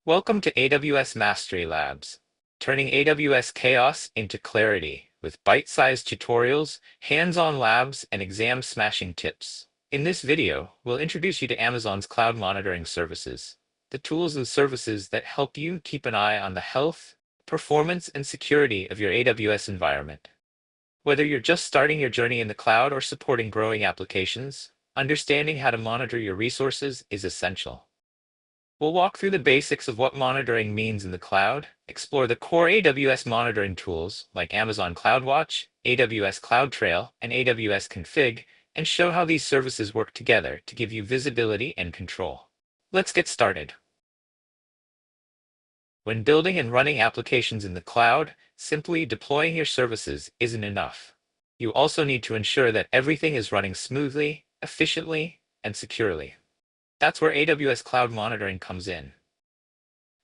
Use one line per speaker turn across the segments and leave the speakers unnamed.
Welcome to AWS Mastery Labs, turning AWS chaos into clarity with bite-sized tutorials, hands-on labs, and exam-smashing tips. In this video, we'll introduce you to Amazon's cloud monitoring services, the tools and services that help you keep an eye on the health, performance, and security of your AWS environment. Whether you're just starting your journey in the cloud or supporting growing applications, understanding how to monitor your resources is essential. We'll walk through the basics of what monitoring means in the cloud, explore the core AWS monitoring tools like Amazon CloudWatch, AWS CloudTrail, and AWS Config, and show how these services work together to give you visibility and control. Let's get started. When building and running applications in the cloud, simply deploying your services isn't enough. You also need to ensure that everything is running smoothly, efficiently, and securely. That's where AWS Cloud Monitoring comes in.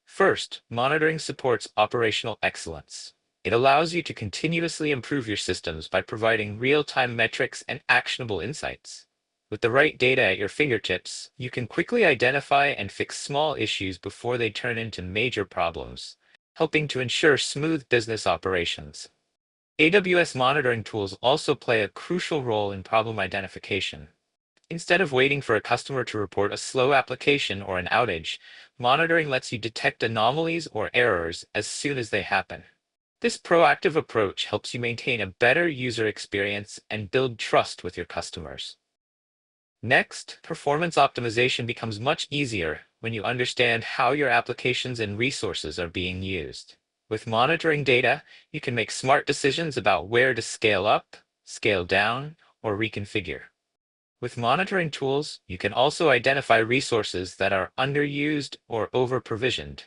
First, monitoring supports operational excellence. It allows you to continuously improve your systems by providing real-time metrics and actionable insights. With the right data at your fingertips, you can quickly identify and fix small issues before they turn into major problems, helping to ensure smooth business operations. AWS monitoring tools also play a crucial role in problem identification. Instead of waiting for a customer to report a slow application or an outage, monitoring lets you detect anomalies or errors as soon as they happen. This proactive approach helps you maintain a better user experience and build trust with your customers. Next, performance optimization becomes much easier when you understand how your applications and resources are being used. With monitoring data, you can make smart decisions about where to scale up, scale down, or reconfigure. With monitoring tools, you can also identify resources that are underused or over-provisioned.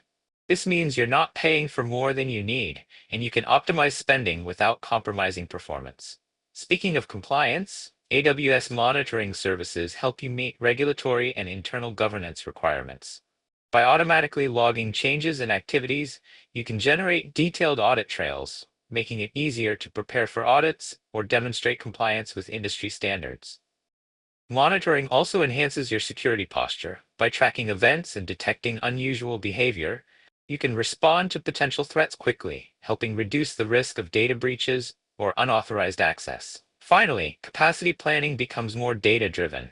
This means you're not paying for more than you need, and you can optimize spending without compromising performance. Speaking of compliance, AWS monitoring services help you meet regulatory and internal governance requirements. By automatically logging changes and activities, you can generate detailed audit trails, making it easier to prepare for audits or demonstrate compliance with industry standards. Monitoring also enhances your security posture. By tracking events and detecting unusual behavior, you can respond to potential threats quickly, helping reduce the risk of data breaches or unauthorized access. Finally, capacity planning becomes more data-driven.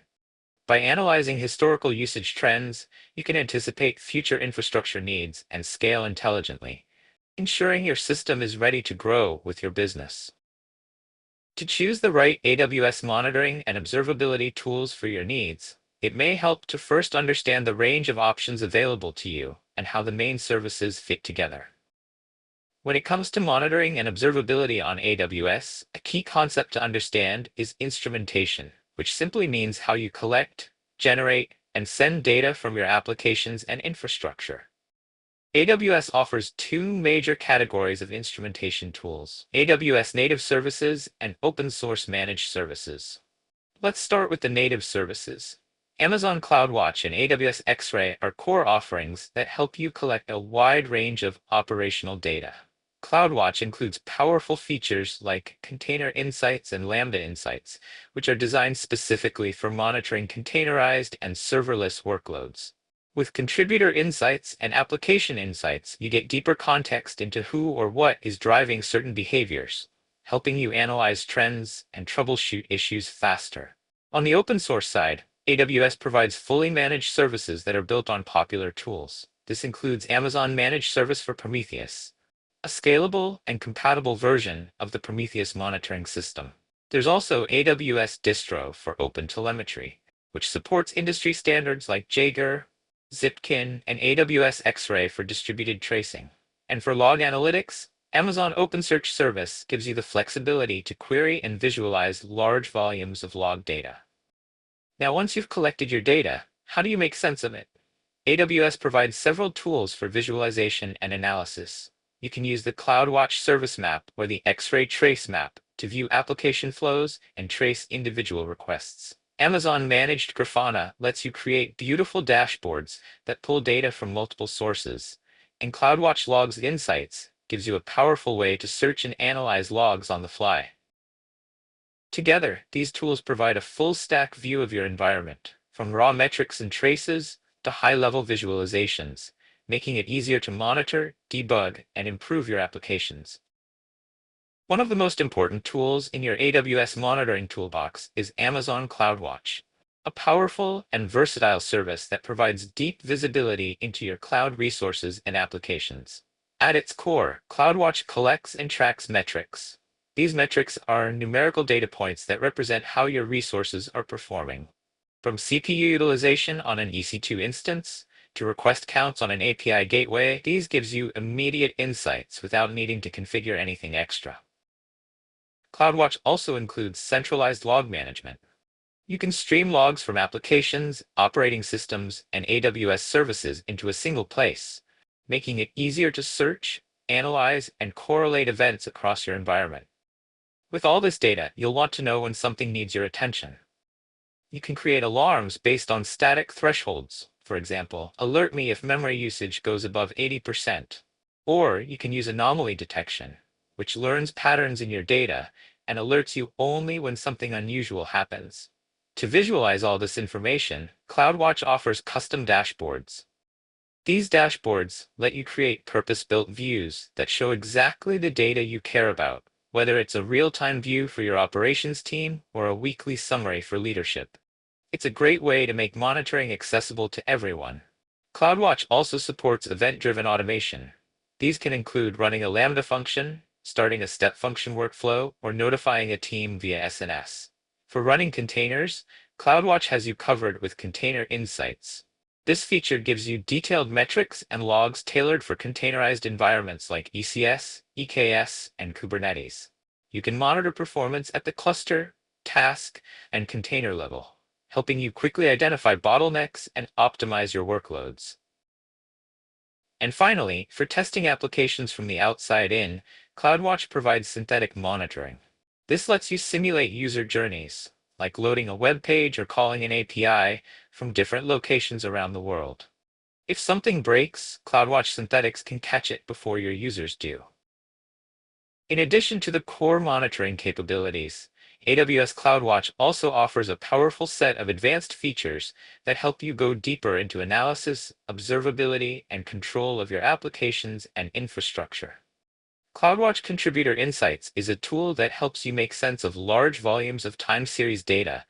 By analyzing historical usage trends, you can anticipate future infrastructure needs and scale intelligently, ensuring your system is ready to grow with your business. To choose the right AWS monitoring and observability tools for your needs, it may help to first understand the range of options available to you and how the main services fit together. When it comes to monitoring and observability on AWS, a key concept to understand is instrumentation, which simply means how you collect, generate, and send data from your applications and infrastructure. AWS offers two major categories of instrumentation tools: AWS native services and open source managed services. Let's start with the native services. Amazon CloudWatch and AWS X-Ray are core offerings that help you collect a wide range of operational data. CloudWatch includes powerful features like Container Insights and Lambda Insights, which are designed specifically for monitoring containerized and serverless workloads. With contributor insights and application insights, you get deeper context into who or what is driving certain behaviors, helping you analyze trends and troubleshoot issues faster. On the open source side, AWS provides fully managed services that are built on popular tools. This includes Amazon Managed Service for Prometheus, a scalable and compatible version of the Prometheus monitoring system. There's also AWS Distro for OpenTelemetry, which supports industry standards like Jaeger, Zipkin, and AWS X-Ray for distributed tracing. And for log analytics, Amazon OpenSearch Service gives you the flexibility to query and visualize large volumes of log data. Now, once you've collected your data, how do you make sense of it? AWS provides several tools for visualization and analysis. You can use the CloudWatch Service Map or the X-Ray Trace Map to view application flows and trace individual requests. Amazon Managed Grafana lets you create beautiful dashboards that pull data from multiple sources, and CloudWatch Logs Insights gives you a powerful way to search and analyze logs on the fly. Together, these tools provide a full-stack view of your environment, from raw metrics and traces to high-level visualizations, making it easier to monitor, debug, and improve your applications. One of the most important tools in your AWS monitoring toolbox is Amazon CloudWatch, a powerful and versatile service that provides deep visibility into your cloud resources and applications. At its core, CloudWatch collects and tracks metrics. These metrics are numerical data points that represent how your resources are performing. From CPU utilization on an EC2 instance to request counts on an API gateway, these gives you immediate insights without needing to configure anything extra. CloudWatch also includes centralized log management. You can stream logs from applications, operating systems, and AWS services into a single place, making it easier to search, analyze, and correlate events across your environment. With all this data, you'll want to know when something needs your attention. You can create alarms based on static thresholds. For example, alert me if memory usage goes above 80%. Or you can use anomaly detection, which learns patterns in your data and alerts you only when something unusual happens. To visualize all this information, CloudWatch offers custom dashboards. These dashboards let you create purpose-built views that show exactly the data you care about, whether it's a real-time view for your operations team or a weekly summary for leadership. It's a great way to make monitoring accessible to everyone. CloudWatch also supports event-driven automation. These can include running a Lambda function, starting a step function workflow, or notifying a team via SNS. For running containers, CloudWatch has you covered with Container Insights. This feature gives you detailed metrics and logs tailored for containerized environments like ECS, EKS, and Kubernetes. You can monitor performance at the cluster, task, and container level, helping you quickly identify bottlenecks and optimize your workloads. And finally, for testing applications from the outside in, CloudWatch provides synthetic monitoring. This lets you simulate user journeys, like loading a web page or calling an API from different locations around the world. If something breaks, CloudWatch Synthetics can catch it before your users do. In addition to the core monitoring capabilities, AWS CloudWatch also offers a powerful set of advanced features that help you go deeper into analysis, observability, and control of your applications and infrastructure. CloudWatch Contributor Insights is a tool that helps you make sense of large volumes of time series data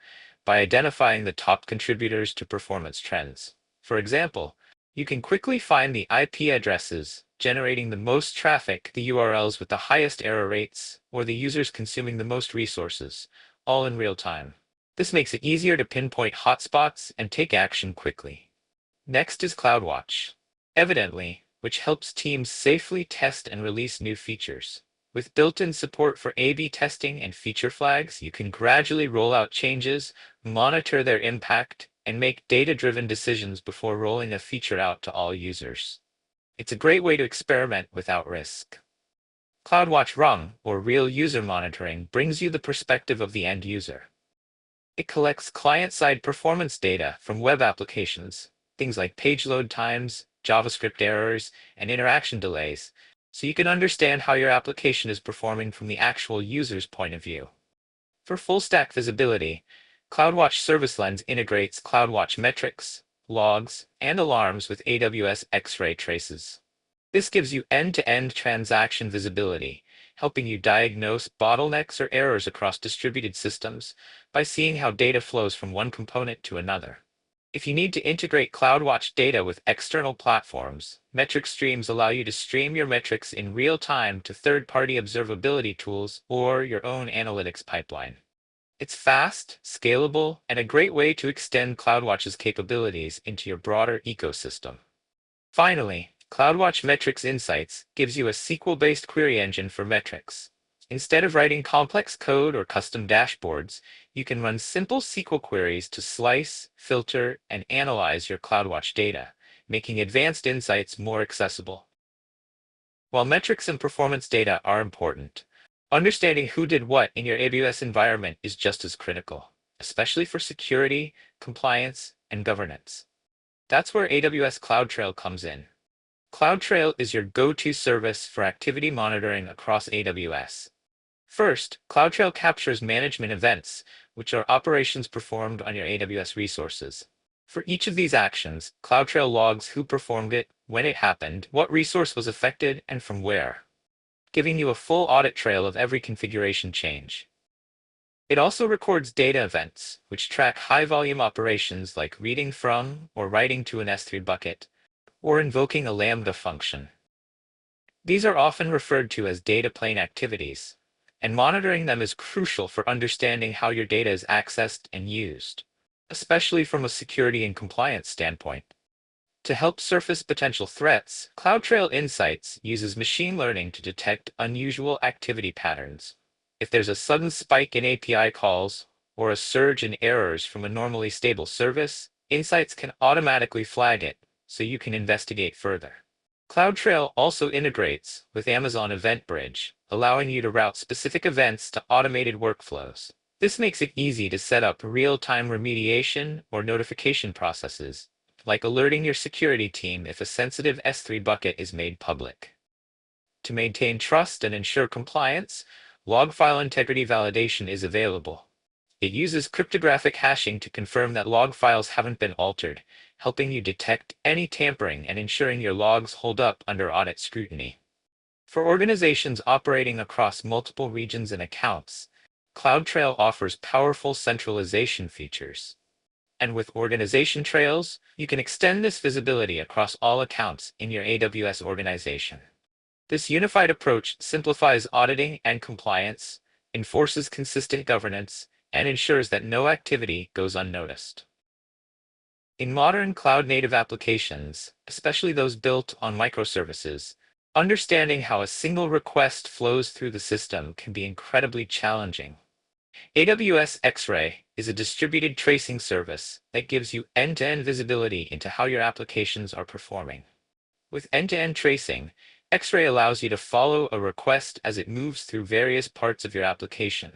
by identifying the top contributors to performance trends. For example, you can quickly find the IP addresses generating the most traffic, the URLs with the highest error rates, or the users consuming the most resources, all in real time. This makes it easier to pinpoint hotspots and take action quickly. Next is CloudWatch, evidently, which helps teams safely test and release new features. With built-in support for A/B testing and feature flags, you can gradually roll out changes, monitor their impact, and make data-driven decisions before rolling a feature out to all users. It's a great way to experiment without risk. CloudWatch RUM, or Real User Monitoring, brings you the perspective of the end user. It collects client-side performance data from web applications, things like page load times, JavaScript errors, and interaction delays, so you can understand how your application is performing from the actual user's point of view. For full-stack visibility, CloudWatch Service Lens integrates CloudWatch metrics, logs, and alarms with AWS X-ray traces. This gives you end-to-end transaction visibility, helping you diagnose bottlenecks or errors across distributed systems by seeing how data flows from one component to another. If you need to integrate CloudWatch data with external platforms, metric streams allow you to stream your metrics in real time to third-party observability tools or your own analytics pipeline. It's fast, scalable, and a great way to extend CloudWatch's capabilities into your broader ecosystem. Finally, CloudWatch Metrics Insights gives you a SQL-based query engine for metrics. Instead of writing complex code or custom dashboards, you can run simple SQL queries to slice, filter, and analyze your CloudWatch data, making advanced insights more accessible. While metrics and performance data are important, understanding who did what in your AWS environment is just as critical, especially for security, compliance, and governance. That's where AWS CloudTrail comes in. CloudTrail is your go-to service for activity monitoring across AWS. First, CloudTrail captures management events, which are operations performed on your AWS resources. For each of these actions, CloudTrail logs who performed it, when it happened, what resource was affected, and from where, giving you a full audit trail of every configuration change. It also records data events, which track high-volume operations like reading from or writing to an S3 bucket, or invoking a Lambda function. These are often referred to as data plane activities, and monitoring them is crucial for understanding how your data is accessed and used, especially from a security and compliance standpoint. To help surface potential threats, CloudTrail Insights uses machine learning to detect unusual activity patterns. If there's a sudden spike in API calls or a surge in errors from a normally stable service, Insights can automatically flag it so you can investigate further. CloudTrail also integrates with Amazon EventBridge, allowing you to route specific events to automated workflows. This makes it easy to set up real-time remediation or notification processes, like alerting your security team if a sensitive S3 bucket is made public. To maintain trust and ensure compliance, log file integrity validation is available. It uses cryptographic hashing to confirm that log files haven't been altered, helping you detect any tampering and ensuring your logs hold up under audit scrutiny. For organizations operating across multiple regions and accounts, CloudTrail offers powerful centralization features. And with organization trails, you can extend this visibility across all accounts in your AWS organization. This unified approach simplifies auditing and compliance, enforces consistent governance, and ensures that no activity goes unnoticed. In modern cloud-native applications, especially those built on microservices, understanding how a single request flows through the system can be incredibly challenging. AWS X-Ray is a distributed tracing service that gives you end-to-end visibility into how your applications are performing. With end-to-end tracing, X-Ray allows you to follow a request as it moves through various parts of your application,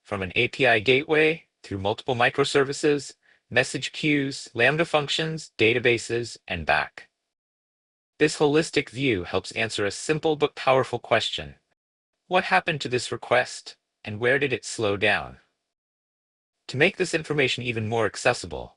from an API gateway through multiple microservices, message queues, Lambda functions, databases, and back. This holistic view helps answer a simple but powerful question: what happened to this request, and where did it slow down? To make this information even more accessible,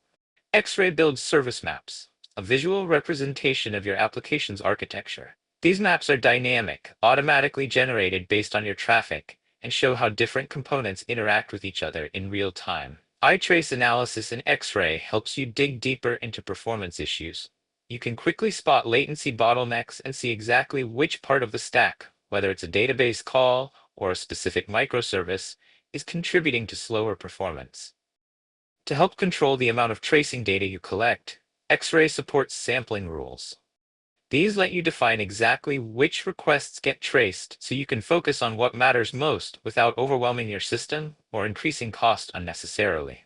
X-Ray builds service maps, a visual representation of your application's architecture. These maps are dynamic, automatically generated based on your traffic, and show how different components interact with each other in real time. Eye-trace analysis in X-Ray helps you dig deeper into performance issues. You can quickly spot latency bottlenecks and see exactly which part of the stack, whether it's a database call or a specific microservice, is contributing to slower performance. To help control the amount of tracing data you collect, X-Ray supports sampling rules. These let you define exactly which requests get traced so you can focus on what matters most without overwhelming your system or increasing cost unnecessarily.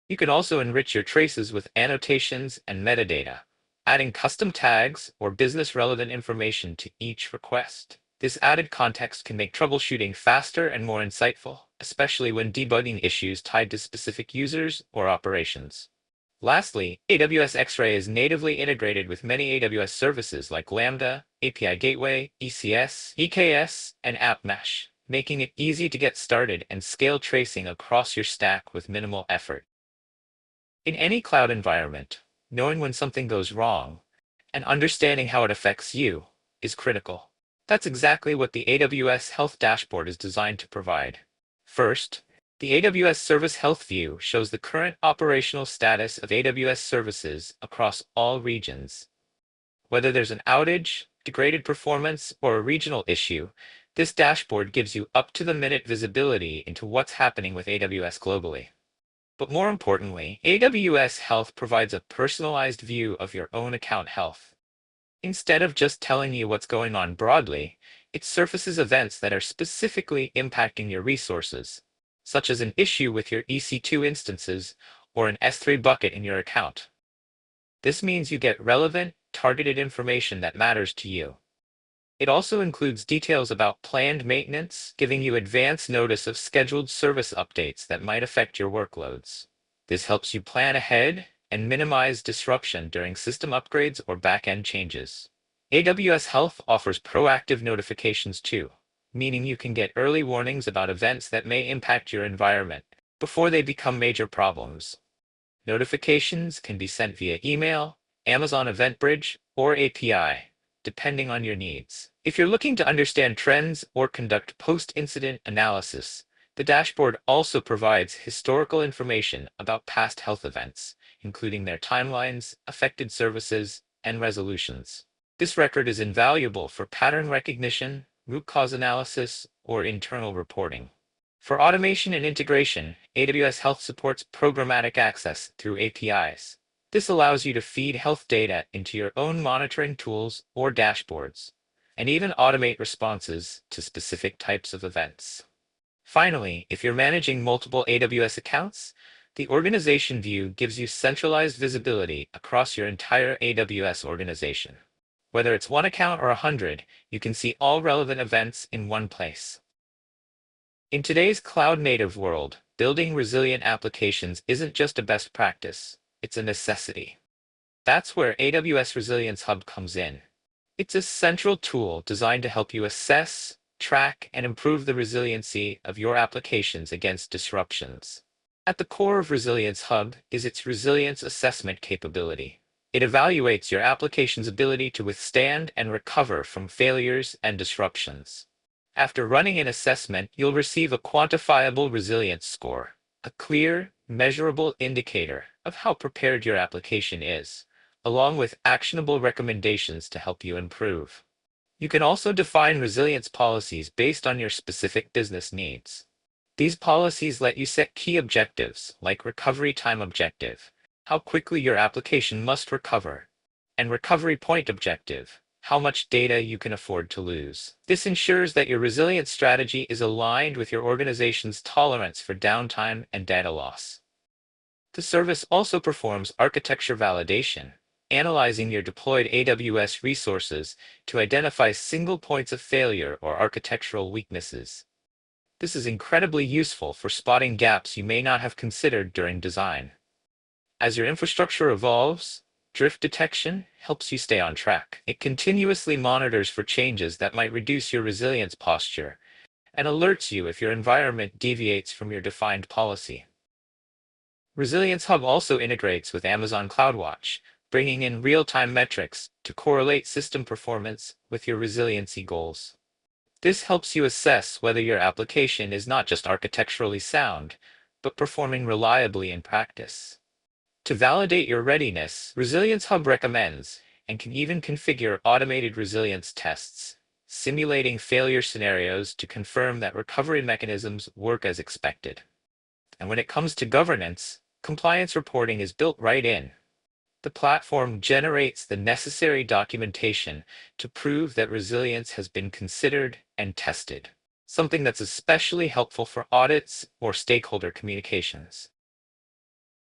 You can also enrich your traces with annotations and metadata, adding custom tags or business-relevant information to each request. This added context can make troubleshooting faster and more insightful, especially when debugging issues tied to specific users or operations. Lastly, AWS X-Ray is natively integrated with many AWS services like Lambda, API Gateway, ECS, EKS, and App Mesh, making it easy to get started and scale tracing across your stack with minimal effort. In any cloud environment, knowing when something goes wrong and understanding how it affects you is critical. That's exactly what the AWS Health Dashboard is designed to provide. First, the AWS Service Health View shows the current operational status of AWS services across all regions. Whether there's an outage, degraded performance, or a regional issue, this dashboard gives you up-to-the-minute visibility into what's happening with AWS globally. But more importantly, AWS Health provides a personalized view of your own account health. Instead of just telling you what's going on broadly, it surfaces events that are specifically impacting your resources, such as an issue with your EC2 instances or an S3 bucket in your account. This means you get relevant, targeted information that matters to you. It also includes details about planned maintenance, giving you advance notice of scheduled service updates that might affect your workloads. This helps you plan ahead and minimize disruption during system upgrades or back-end changes. AWS Health offers proactive notifications too, meaning you can get early warnings about events that may impact your environment before they become major problems. Notifications can be sent via email, Amazon EventBridge, or API, depending on your needs. If you're looking to understand trends or conduct post-incident analysis, the dashboard also provides historical information about past health events, including their timelines, affected services, and resolutions. This record is invaluable for pattern recognition, root cause analysis, or internal reporting. For automation and integration, AWS Health supports programmatic access through APIs. This allows you to feed health data into your own monitoring tools or dashboards, and even automate responses to specific types of events. Finally, if you're managing multiple AWS accounts, the organization view gives you centralized visibility across your entire AWS organization. Whether it's one account or 100, you can see all relevant events in one place. In today's cloud-native world, building resilient applications isn't just a best practice, it's a necessity. That's where AWS Resilience Hub comes in. It's a central tool designed to help you assess, track, and improve the resiliency of your applications against disruptions. At the core of Resilience Hub is its resilience assessment capability. It evaluates your application's ability to withstand and recover from failures and disruptions. After running an assessment, you'll receive a quantifiable resilience score, a clear, measurable indicator of how prepared your application is, along with actionable recommendations to help you improve. You can also define resilience policies based on your specific business needs. These policies let you set key objectives, like recovery time objective, how quickly your application must recover, and recovery point objective, how much data you can afford to lose. This ensures that your resilience strategy is aligned with your organization's tolerance for downtime and data loss. The service also performs architecture validation, analyzing your deployed AWS resources to identify single points of failure or architectural weaknesses. This is incredibly useful for spotting gaps you may not have considered during design. As your infrastructure evolves, drift detection helps you stay on track. It continuously monitors for changes that might reduce your resilience posture and alerts you if your environment deviates from your defined policy. Resilience Hub also integrates with Amazon CloudWatch, bringing in real-time metrics to correlate system performance with your resiliency goals. This helps you assess whether your application is not just architecturally sound, but performing reliably in practice. To validate your readiness, Resilience Hub recommends and can even configure automated resilience tests, simulating failure scenarios to confirm that recovery mechanisms work as expected. And when it comes to governance, compliance reporting is built right in. The platform generates the necessary documentation to prove that resilience has been considered and tested, something that's especially helpful for audits or stakeholder communications.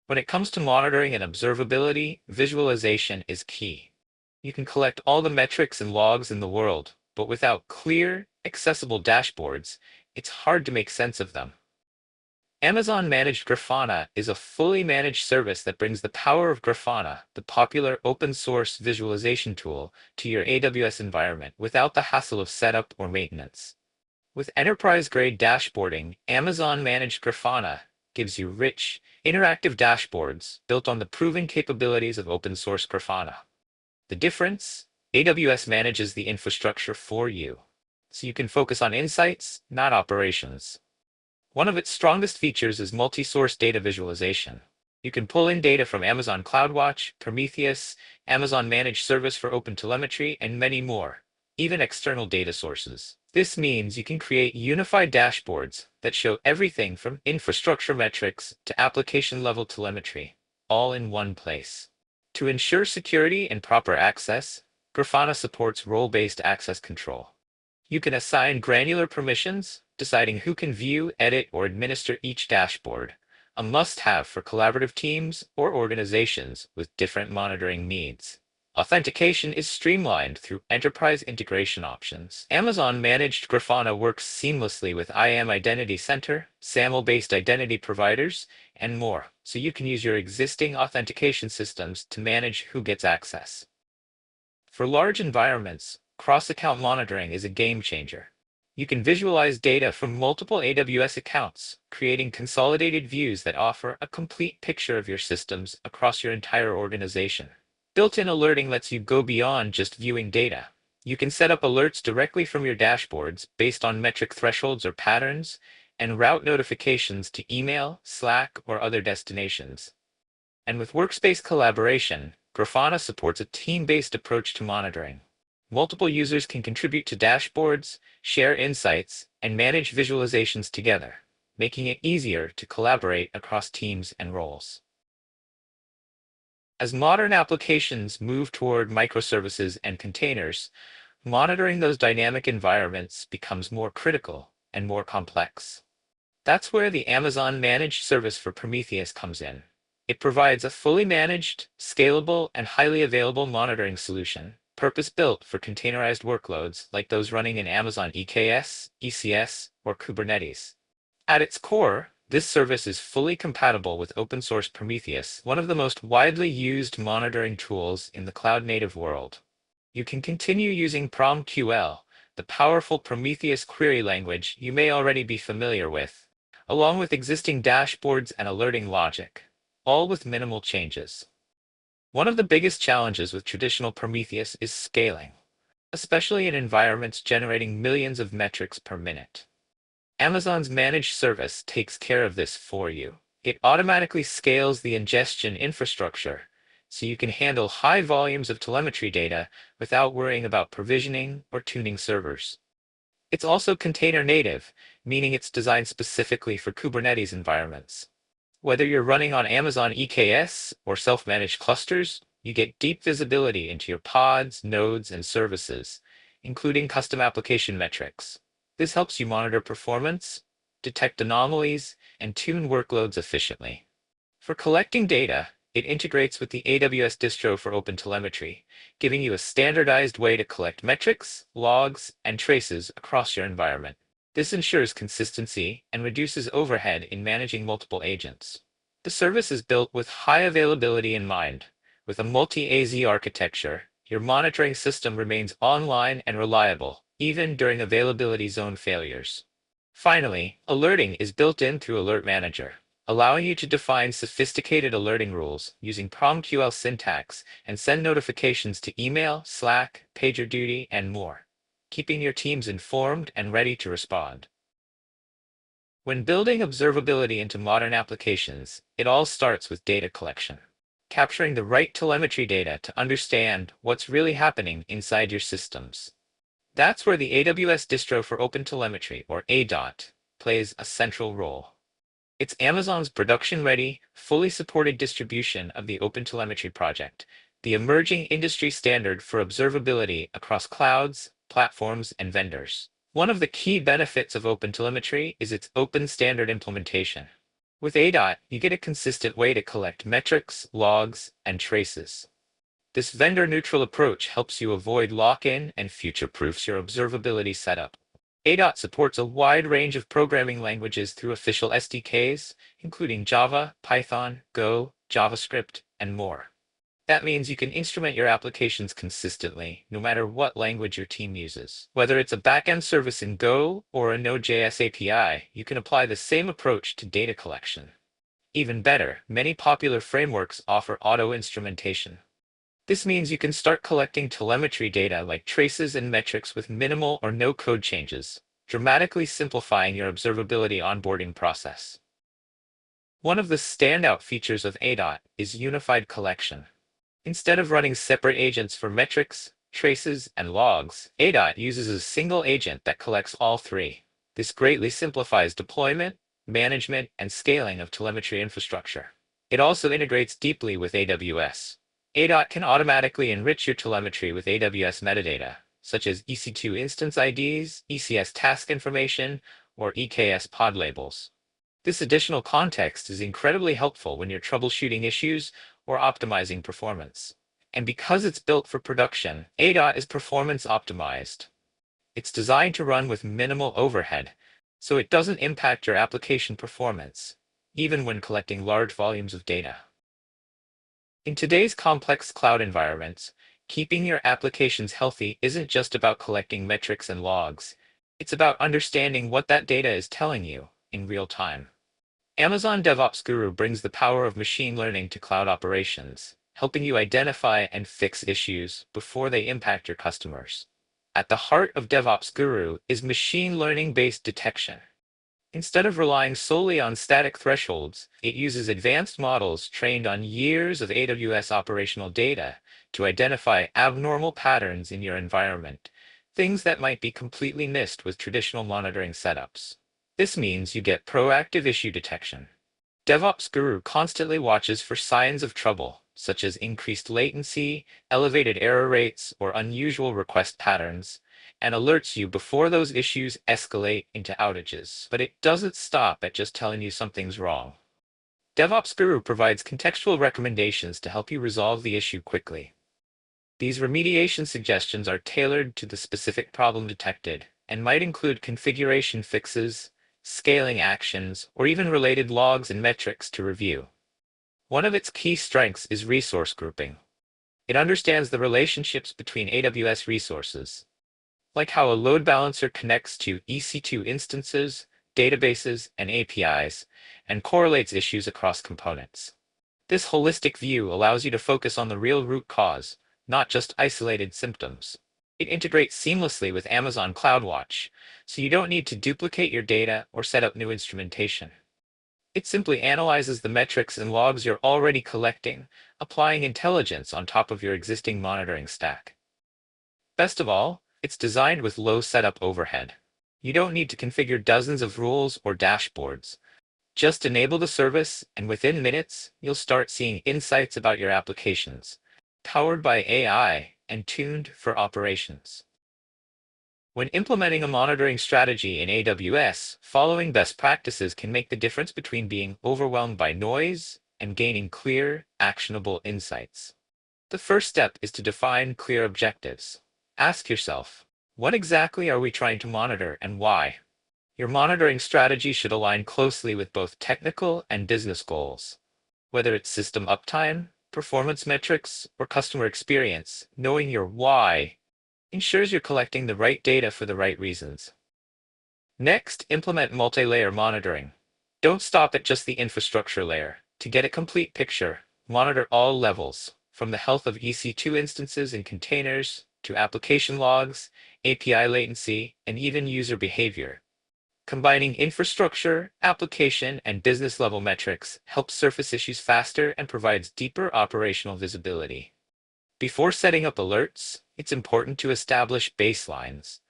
When it comes to monitoring and observability, visualization is key. You can collect all the metrics and logs in the world, but without clear, accessible dashboards, it's hard to make sense of them. Amazon Managed Grafana is a fully managed service that brings the power of Grafana, the popular open-source visualization tool, to your AWS environment without the hassle of setup or maintenance. With enterprise-grade dashboarding, Amazon Managed Grafana gives you rich, interactive dashboards built on the proven capabilities of open-source Grafana. The difference? AWS manages the infrastructure for you, so you can focus on insights, not operations. One of its strongest features is multi-source data visualization. You can pull in data from Amazon CloudWatch, Prometheus, Amazon Managed Service for OpenTelemetry, and many more, even external data sources. This means you can create unified dashboards that show everything from infrastructure metrics to application-level telemetry, all in one place. To ensure security and proper access, Grafana supports role-based access control. You can assign granular permissions, deciding who can view, edit, or administer each dashboard, a must-have for collaborative teams or organizations with different monitoring needs. Authentication is streamlined through enterprise integration options. Amazon Managed Grafana works seamlessly with IAM Identity Center, SAML-based identity providers, and more, so you can use your existing authentication systems to manage who gets access. For large environments, cross-account monitoring is a game changer. You can visualize data from multiple AWS accounts, creating consolidated views that offer a complete picture of your systems across your entire organization. Built-in alerting lets you go beyond just viewing data. You can set up alerts directly from your dashboards based on metric thresholds or patterns, and route notifications to email, Slack, or other destinations. And with workspace collaboration, Grafana supports a team-based approach to monitoring. Multiple users can contribute to dashboards, share insights, and manage visualizations together, making it easier to collaborate across teams and roles. As modern applications move toward microservices and containers, monitoring those dynamic environments becomes more critical and more complex. That's where the Amazon Managed Service for Prometheus comes in. It provides a fully managed, scalable, and highly available monitoring solution, purpose-built for containerized workloads like those running in Amazon EKS, ECS, or Kubernetes. At its core, this service is fully compatible with open-source Prometheus, one of the most widely used monitoring tools in the cloud-native world. You can continue using PromQL, the powerful Prometheus query language you may already be familiar with, along with existing dashboards and alerting logic, all with minimal changes. One of the biggest challenges with traditional Prometheus is scaling, especially in environments generating millions of metrics per minute. Amazon's managed service takes care of this for you. It automatically scales the ingestion infrastructure, so you can handle high volumes of telemetry data without worrying about provisioning or tuning servers. It's also container native, meaning it's designed specifically for Kubernetes environments. Whether you're running on Amazon EKS or self-managed clusters, you get deep visibility into your pods, nodes, and services, including custom application metrics. This helps you monitor performance, detect anomalies, and tune workloads efficiently. For collecting data, it integrates with the AWS distro for OpenTelemetry, giving you a standardized way to collect metrics, logs, and traces across your environment. This ensures consistency and reduces overhead in managing multiple agents. The service is built with high availability in mind. With a multi-AZ architecture, your monitoring system remains online and reliable, even during availability zone failures. Finally, alerting is built in through Alert Manager, allowing you to define sophisticated alerting rules using PromQL syntax and send notifications to email, Slack, PagerDuty, and more, keeping your teams informed and ready to respond. When building observability into modern applications, it all starts with data collection, capturing the right telemetry data to understand what's really happening inside your systems. That's where the AWS distro for OpenTelemetry, or ADOT, plays a central role. It's Amazon's production-ready, fully supported distribution of the OpenTelemetry project, the emerging industry standard for observability across clouds, platforms, and vendors. One of the key benefits of OpenTelemetry is its open standard implementation. With ADOT, you get a consistent way to collect metrics, logs, and traces. This vendor-neutral approach helps you avoid lock-in and future-proofs your observability setup. ADOT supports a wide range of programming languages through official SDKs, including Java, Python, Go, JavaScript, and more. That means you can instrument your applications consistently, no matter what language your team uses. Whether it's a backend service in Go or a Node.js API, you can apply the same approach to data collection. Even better, many popular frameworks offer auto-instrumentation. This means you can start collecting telemetry data like traces and metrics with minimal or no code changes, dramatically simplifying your observability onboarding process. One of the standout features of ADOT is unified collection. Instead of running separate agents for metrics, traces, and logs, ADOT uses a single agent that collects all three. This greatly simplifies deployment, management, and scaling of telemetry infrastructure. It also integrates deeply with AWS. ADOT can automatically enrich your telemetry with AWS metadata, such as EC2 instance IDs, ECS task information, or EKS pod labels. This additional context is incredibly helpful when you're troubleshooting issues or optimizing performance. And because it's built for production, ADOT is performance optimized. It's designed to run with minimal overhead, so it doesn't impact your application performance, even when collecting large volumes of data. In today's complex cloud environments, keeping your applications healthy isn't just about collecting metrics and logs. It's about understanding what that data is telling you in real time. Amazon DevOps Guru brings the power of machine learning to cloud operations, helping you identify and fix issues before they impact your customers. At the heart of DevOps Guru is machine learning-based detection. Instead of relying solely on static thresholds, it uses advanced models trained on years of AWS operational data to identify abnormal patterns in your environment, things that might be completely missed with traditional monitoring setups. This means you get proactive issue detection. DevOps Guru constantly watches for signs of trouble, such as increased latency, elevated error rates, or unusual request patterns, and alerts you before those issues escalate into outages. But it doesn't stop at just telling you something's wrong. DevOps Guru provides contextual recommendations to help you resolve the issue quickly. These remediation suggestions are tailored to the specific problem detected and might include configuration fixes, scaling actions, or even related logs and metrics to review. One of its key strengths is resource grouping. It understands the relationships between AWS resources, like how a load balancer connects to EC2 instances, databases, and APIs, and correlates issues across components. This holistic view allows you to focus on the real root cause, not just isolated symptoms. It integrates seamlessly with Amazon CloudWatch, so you don't need to duplicate your data or set up new instrumentation. It simply analyzes the metrics and logs you're already collecting, applying intelligence on top of your existing monitoring stack. Best of all, it's designed with low setup overhead. You don't need to configure dozens of rules or dashboards. Just enable the service, and within minutes, you'll start seeing insights about your applications, powered by AI and tuned for operations. When implementing a monitoring strategy in AWS, following best practices can make the difference between being overwhelmed by noise and gaining clear, actionable insights. The first step is to define clear objectives. Ask yourself, what exactly are we trying to monitor and why? Your monitoring strategy should align closely with both technical and business goals. Whether it's system uptime, performance metrics, or customer experience, knowing your why ensures you're collecting the right data for the right reasons. Next, implement multi-layer monitoring. Don't stop at just the infrastructure layer. To get a complete picture, monitor all levels, from the health of EC2 instances and containers to application logs, API latency, and even user behavior. Combining infrastructure, application, and business-level metrics helps surface issues faster and provides deeper operational visibility. Before setting up alerts, it's important to establish baselines.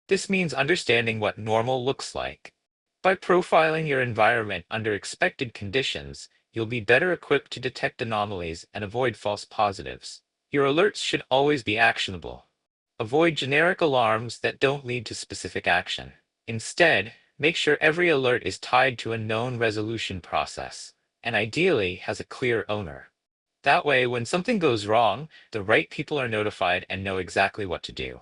This means understanding what normal looks like. By profiling your environment under expected conditions, you'll be better equipped to detect anomalies and avoid false positives. Your alerts should always be actionable. Avoid generic alarms that don't lead to specific action. Instead, make sure every alert is tied to a known resolution process, and ideally has a clear owner. That way, when something goes wrong, the right people are notified and know exactly what to do.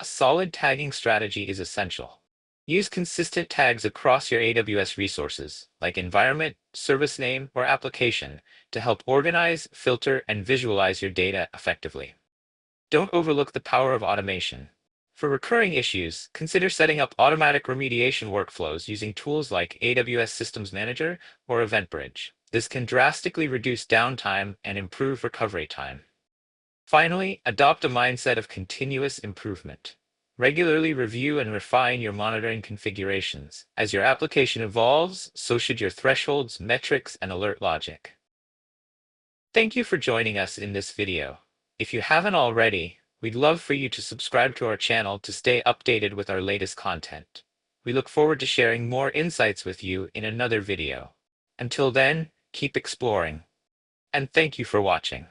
A solid tagging strategy is essential. Use consistent tags across your AWS resources, like environment, service name, or application, to help organize, filter, and visualize your data effectively. Don't overlook the power of automation. For recurring issues, consider setting up automatic remediation workflows using tools like AWS Systems Manager or EventBridge. This can drastically reduce downtime and improve recovery time. Finally, adopt a mindset of continuous improvement. Regularly review and refine your monitoring configurations. As your application evolves, so should your thresholds, metrics, and alert logic. Thank you for joining us in this video. If you haven't already, we'd love for you to subscribe to our channel to stay updated with our latest content. We look forward to sharing more insights with you in another video. Until then, keep exploring. And thank you for watching.